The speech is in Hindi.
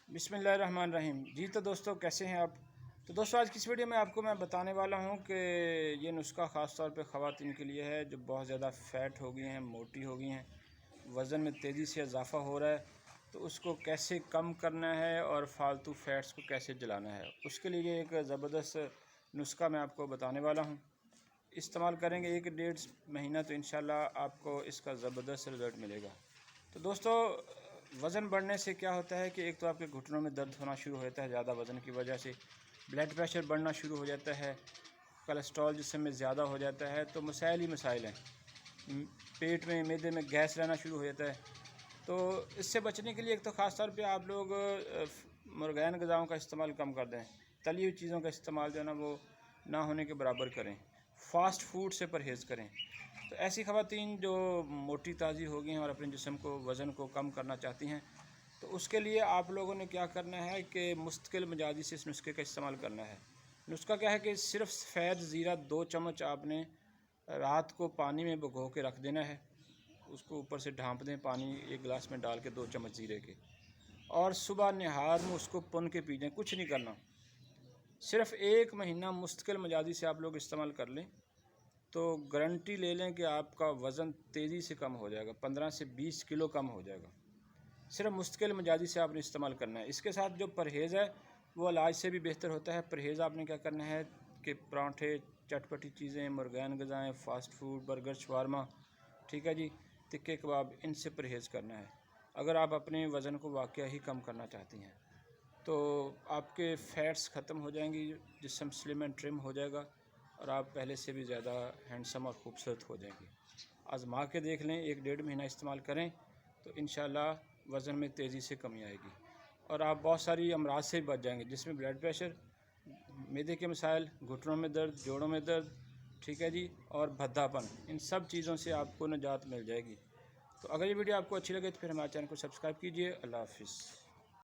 बिस्मिल्लाहिर्रहमानिर्रहीम। जी तो दोस्तों कैसे हैं आप। तो दोस्तों आज की इस वीडियो में आपको मैं बताने वाला हूं कि ये नुस्खा ख़ास तौर पे ख़वातीन के लिए है जो बहुत ज़्यादा फ़ैट हो गई हैं, मोटी हो गई हैं, वज़न में तेज़ी से इजाफ़ा हो रहा है। तो उसको कैसे कम करना है और फालतू फ़ैट्स को कैसे जलाना है, उसके लिए एक ज़बरदस्त नुस्खा मैं आपको बताने वाला हूँ। इस्तेमाल करेंगे 1-1.5 महीना तो इंशाल्लाह आपको इसका ज़बरदस्त रिज़ल्ट मिलेगा। तो दोस्तों वज़न बढ़ने से क्या होता है कि एक तो आपके घुटनों में दर्द होना शुरू हो जाता है ज़्यादा वज़न की वजह से, ब्लड प्रेशर बढ़ना शुरू हो जाता है, कोलेस्ट्रॉल जिस्म में ज़्यादा हो जाता है, तो मसाइल ही मसाइल हैं। पेट में मैदे में गैस रहना शुरू हो जाता है। तो इससे बचने के लिए एक तो ख़ास तौर पे आप लोग मुर्गैन ग़िज़ाओं का इस्तेमाल कम कर दें, तली हुई चीज़ों का इस्तेमाल जो है ना वो ना होने के बराबर करें, फ़ास्ट फूड से परहेज़ करें। तो ऐसी ख़वातीन जो मोटी ताज़ी हो गई हैं और अपने जिस्म को वज़न को कम करना चाहती हैं, तो उसके लिए आप लोगों ने क्या करना है कि मुस्तकिल मिजाजी से इस नुस्खे का इस्तेमाल करना है। नुस्खा क्या है कि सिर्फ़ सफ़ेद ज़ीरा 2 चम्मच आपने रात को पानी में भिगो के रख देना है। उसको ऊपर से ढाँप दें, पानी एक गिलास में डाल के 2 चम्मच ज़ीरे के, और सुबह निहार में उसको पुन के पी जाएँ। कुछ नहीं करना, सिर्फ़ 1 महीना मुस्तकिल मिजाजी से आप लोग इस्तेमाल कर लें तो गारंटी ले लें कि आपका वज़न तेज़ी से कम हो जाएगा, 15 से 20 किलो कम हो जाएगा। सिर्फ मुस्तकिल मिजाजी से आपने इस्तेमाल करना है। इसके साथ जो परहेज़ है वो इलाज से भी बेहतर होता है। परहेज़ आपने क्या करना है कि पराठे, चटपटी चीज़ें, मुर्गैन ग़िज़ाएँ, फ़ास्ट फूड, बर्गर, शवारमा, ठीक है जी, तिक्के कबाब, इनसे परहेज़ करना है अगर आप अपने वज़न को वाक़ई ही कम करना चाहती हैं। तो आपके फ़ैट्स ख़त्म हो जाएंगी, जिस्म स्लिम एंड ट्रिम हो जाएगा और आप पहले से भी ज़्यादा हैंडसम और ख़ूबसूरत हो जाएंगी। आज़मा के देख लें, 1-1.5 महीना इस्तेमाल करें तो इंशाल्लाह वज़न में तेज़ी से कमी आएगी और आप बहुत सारी अमराज से भी बच जाएंगे, जिसमें ब्लड प्रेशर, मैदे के मसाइल, घुटनों में दर्द, जोड़ों में दर्द, ठीक है जी, और भद्दापन, इन सब चीज़ों से आपको निजात मिल जाएगी। तो अगर ये वीडियो आपको अच्छी लगे तो फिर हमारे चैनल को सब्सक्राइब कीजिए। अल्लाह हाफ़िज़।